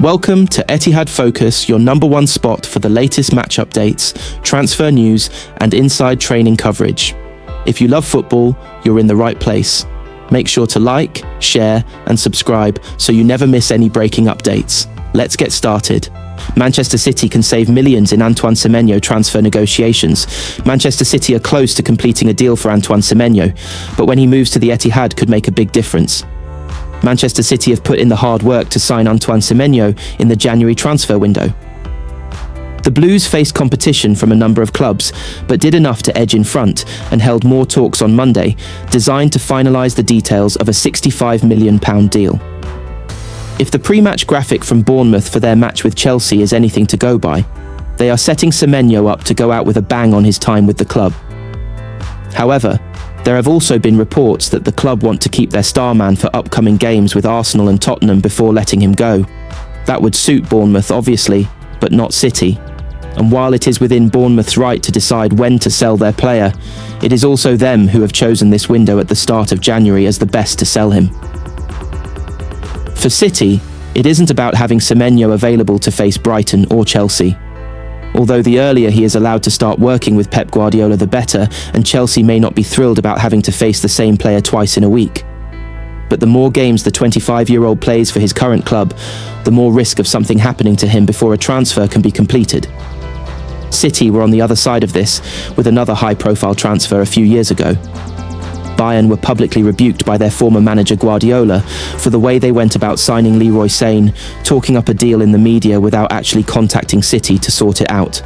Welcome to Etihad Focus, your number one spot for the latest match updates, transfer news, and inside training coverage. If you love football, you're in the right place. Make sure to like, share, and subscribe so you never miss any breaking updates. Let's get started. Manchester City can save millions in Antoine Semenyo transfer negotiations. Manchester City are close to completing a deal for Antoine Semenyo, but when he moves to the Etihad could make a big difference. Manchester City have put in the hard work to sign Antoine Semenyo in the January transfer window. The Blues faced competition from a number of clubs, but did enough to edge in front and held more talks on Monday, designed to finalise the details of a £65 million deal. If the pre-match graphic from Bournemouth for their match with Chelsea is anything to go by, they are setting Semenyo up to go out with a bang on his time with the club. However, there have also been reports that the club want to keep their star man for upcoming games with Arsenal and Tottenham before letting him go. That would suit Bournemouth, obviously, but not City. And while it is within Bournemouth's right to decide when to sell their player, it is also them who have chosen this window at the start of January as the best to sell him. For City, it isn't about having Semenyo available to face Brighton or Chelsea. Although the earlier he is allowed to start working with Pep Guardiola, the better, and Chelsea may not be thrilled about having to face the same player twice in a week. But the more games the 25-year-old plays for his current club, the more risk of something happening to him before a transfer can be completed. City were on the other side of this with another high-profile transfer a few years ago. Bayern were publicly rebuked by their former manager Guardiola for the way they went about signing Leroy Sane, talking up a deal in the media without actually contacting City to sort it out.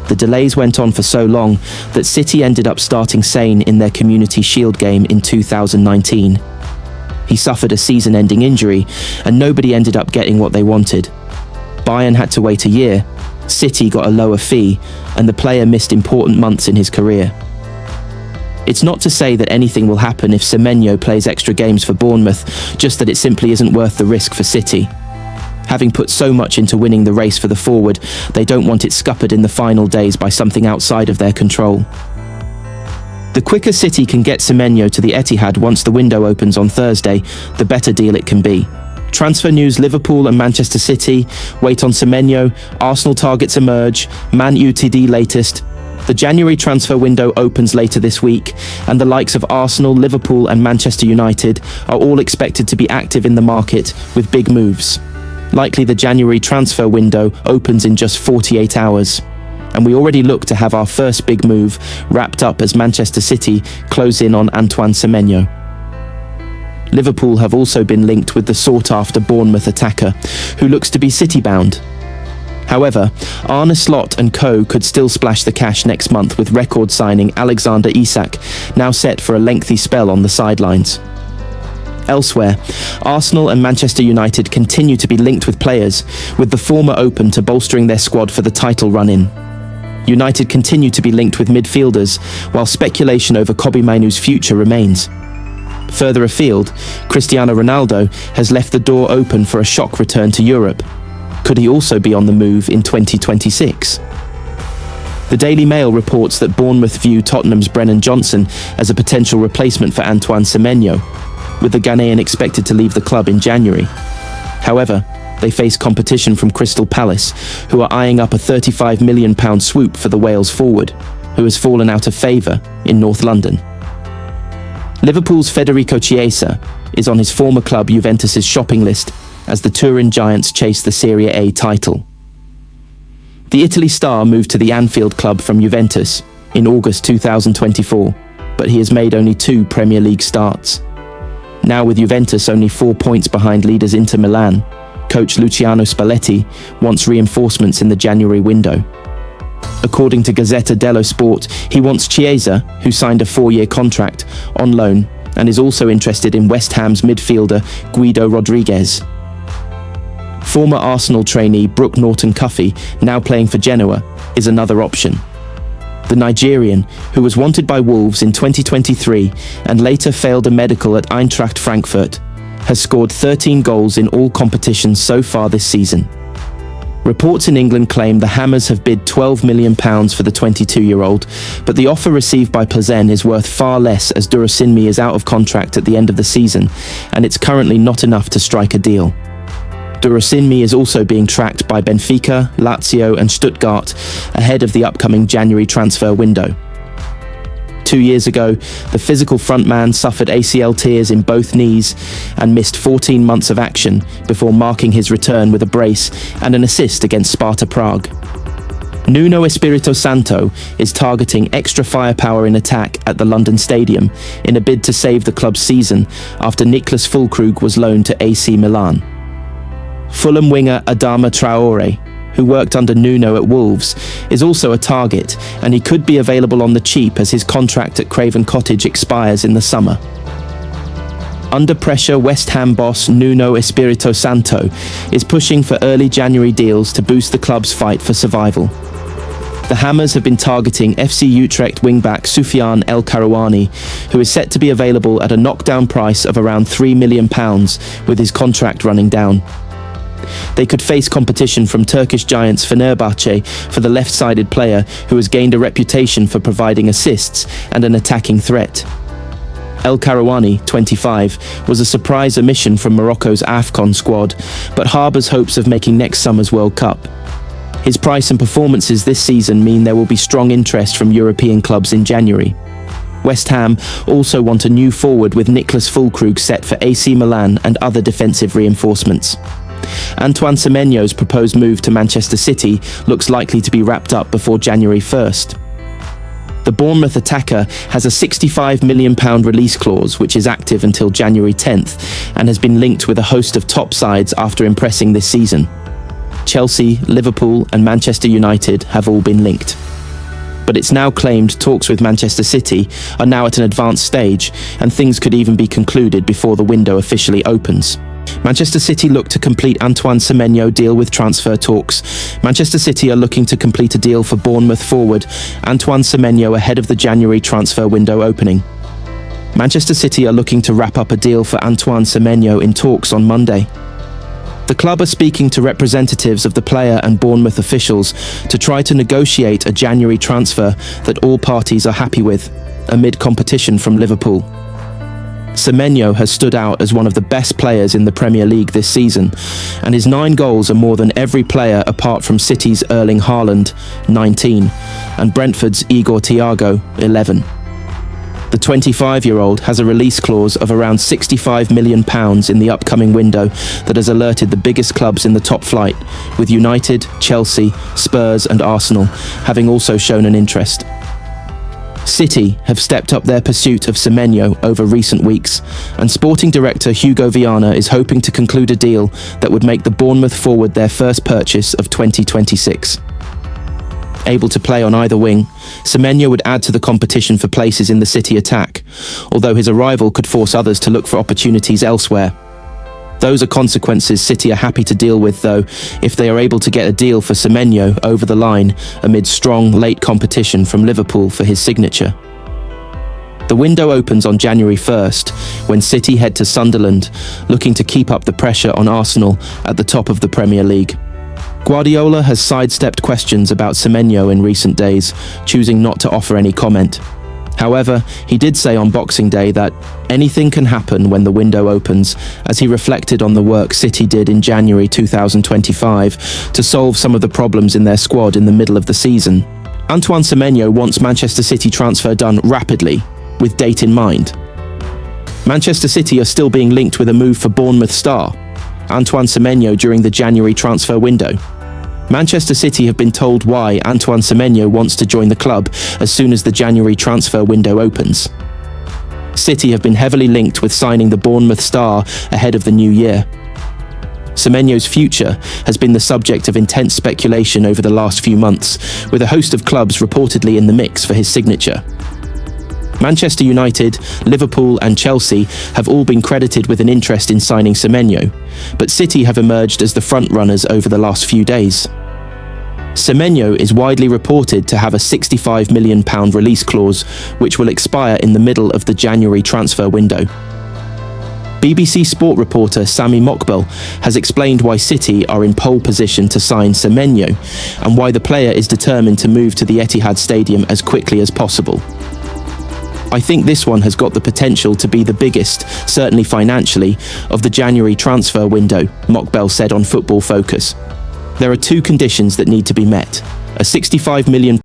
The delays went on for so long that City ended up starting Sane in their Community Shield game in 2019. He suffered a season-ending injury, and nobody ended up getting what they wanted. Bayern had to wait a year, City got a lower fee, and the player missed important months in his career. It's not to say that anything will happen if Semenyo plays extra games for Bournemouth, just that it simply isn't worth the risk for City. Having put so much into winning the race for the forward, they don't want it scuppered in the final days by something outside of their control. The quicker City can get Semenyo to the Etihad once the window opens on Thursday, the better deal it can be. Transfer news: Liverpool and Manchester City wait on Semenyo, Arsenal targets emerge, Man UTD latest. The January transfer window opens later this week, and the likes of Arsenal, Liverpool and Manchester United are all expected to be active in the market with big moves. Likely the January transfer window opens in just 48 hours, and we already look to have our first big move wrapped up as Manchester City close in on Antoine Semenyo. Liverpool have also been linked with the sought-after Bournemouth attacker, who looks to be City-bound. However, Arne Slot and co could still splash the cash next month with record signing Alexander Isak, now set for a lengthy spell on the sidelines. Elsewhere, Arsenal and Manchester United continue to be linked with players, with the former open to bolstering their squad for the title run-in. United continue to be linked with midfielders, while speculation over Kobbie Mainoo's future remains. Further afield, Cristiano Ronaldo has left the door open for a shock return to Europe. Could he also be on the move in 2026? The Daily Mail reports that Bournemouth view Tottenham's Brennan Johnson as a potential replacement for Antoine Semenyo, with the Ghanaian expected to leave the club in January. However, they face competition from Crystal Palace, who are eyeing up a £35 million swoop for the Wales forward, who has fallen out of favour in North London. Liverpool's Federico Chiesa is on his former club Juventus's shopping list as the Turin Giants chase the Serie A title. The Italy star moved to the Anfield club from Juventus in August 2024, but he has made only 2 Premier League starts. Now with Juventus only 4 points behind leaders Inter Milan, coach Luciano Spalletti wants reinforcements in the January window. According to Gazzetta dello Sport, he wants Chiesa, who signed a 4-year contract, on loan and is also interested in West Ham's midfielder Guido Rodriguez. Former Arsenal trainee Brooke Norton-Cuffy, now playing for Genoa, is another option. The Nigerian, who was wanted by Wolves in 2023 and later failed a medical at Eintracht Frankfurt, has scored 13 goals in all competitions so far this season. Reports in England claim the Hammers have bid £12 million for the 22-year-old, but the offer received by Plzen is worth far less as Durasinmi is out of contract at the end of the season, and it's currently not enough to strike a deal. Durasinmi is also being tracked by Benfica, Lazio and Stuttgart ahead of the upcoming January transfer window. 2 years ago, the physical frontman suffered ACL tears in both knees and missed 14 months of action before marking his return with a brace and an assist against Sparta Prague. Nuno Espirito Santo is targeting extra firepower in attack at the London Stadium in a bid to save the club's season after Niklas Füllkrug was loaned to AC Milan. Fulham winger Adama Traore, who worked under Nuno at Wolves, is also a target, and he could be available on the cheap as his contract at Craven Cottage expires in the summer. Under pressure, West Ham boss Nuno Espirito Santo is pushing for early January deals to boost the club's fight for survival. The Hammers have been targeting FC Utrecht wingback Soufiane El Karouani, who is set to be available at a knockdown price of around £3 million with his contract running down. They could face competition from Turkish giants Fenerbahce for the left-sided player who has gained a reputation for providing assists and an attacking threat. El Karouani, 25, was a surprise omission from Morocco's AFCON squad, but harbours hopes of making next summer's World Cup. His price and performances this season mean there will be strong interest from European clubs in January. West Ham also want a new forward with Niklas Füllkrug set for AC Milan and other defensive reinforcements. Antoine Semenyo's proposed move to Manchester City looks likely to be wrapped up before January 1st. The Bournemouth attacker has a £65 million release clause which is active until January 10th and has been linked with a host of top sides after impressing this season. Chelsea, Liverpool and Manchester United have all been linked. But it's now claimed talks with Manchester City are now at an advanced stage and things could even be concluded before the window officially opens. Manchester City look to complete Antoine Semenyo deal with transfer talks. Manchester City are looking to complete a deal for Bournemouth forward Antoine Semenyo ahead of the January transfer window opening. Manchester City are looking to wrap up a deal for Antoine Semenyo in talks on Monday. The club are speaking to representatives of the player and Bournemouth officials to try to negotiate a January transfer that all parties are happy with, amid competition from Liverpool. Semenyo has stood out as one of the best players in the Premier League this season, and his 9 goals are more than every player apart from City's Erling Haaland, 19, and Brentford's Igor Thiago, 11. The 25-year-old has a release clause of around £65 million in the upcoming window that has alerted the biggest clubs in the top flight, with United, Chelsea, Spurs and Arsenal having also shown an interest. City have stepped up their pursuit of Semenyo over recent weeks, and sporting director Hugo Viana is hoping to conclude a deal that would make the Bournemouth forward their first purchase of 2026. Able to play on either wing, Semenyo would add to the competition for places in the City attack, although his arrival could force others to look for opportunities elsewhere. Those are consequences City are happy to deal with, though, if they are able to get a deal for Semenyo over the line amid strong late competition from Liverpool for his signature. The window opens on January 1st, when City head to Sunderland, looking to keep up the pressure on Arsenal at the top of the Premier League. Guardiola has sidestepped questions about Semenyo in recent days, choosing not to offer any comment. However, he did say on Boxing Day that anything can happen when the window opens, as he reflected on the work City did in January 2025 to solve some of the problems in their squad in the middle of the season. Antoine Semenyo wants Manchester City transfer done rapidly, with date in mind. Manchester City are still being linked with a move for Bournemouth star Antoine Semenyo during the January transfer window. Manchester City have been told why Antoine Semenyo wants to join the club as soon as the January transfer window opens. City have been heavily linked with signing the Bournemouth star ahead of the new year. Semenyo's future has been the subject of intense speculation over the last few months, with a host of clubs reportedly in the mix for his signature. Manchester United, Liverpool and Chelsea have all been credited with an interest in signing Semenyo, but City have emerged as the front-runners over the last few days. Semenyo is widely reported to have a £65 million release clause, which will expire in the middle of the January transfer window. BBC Sport reporter Sami Mokbel has explained why City are in pole position to sign Semenyo, and why the player is determined to move to the Etihad Stadium as quickly as possible. I think this one has got the potential to be the biggest, certainly financially, of the January transfer window, Mockbell said on Football Focus. There are two conditions that need to be met: a £65 million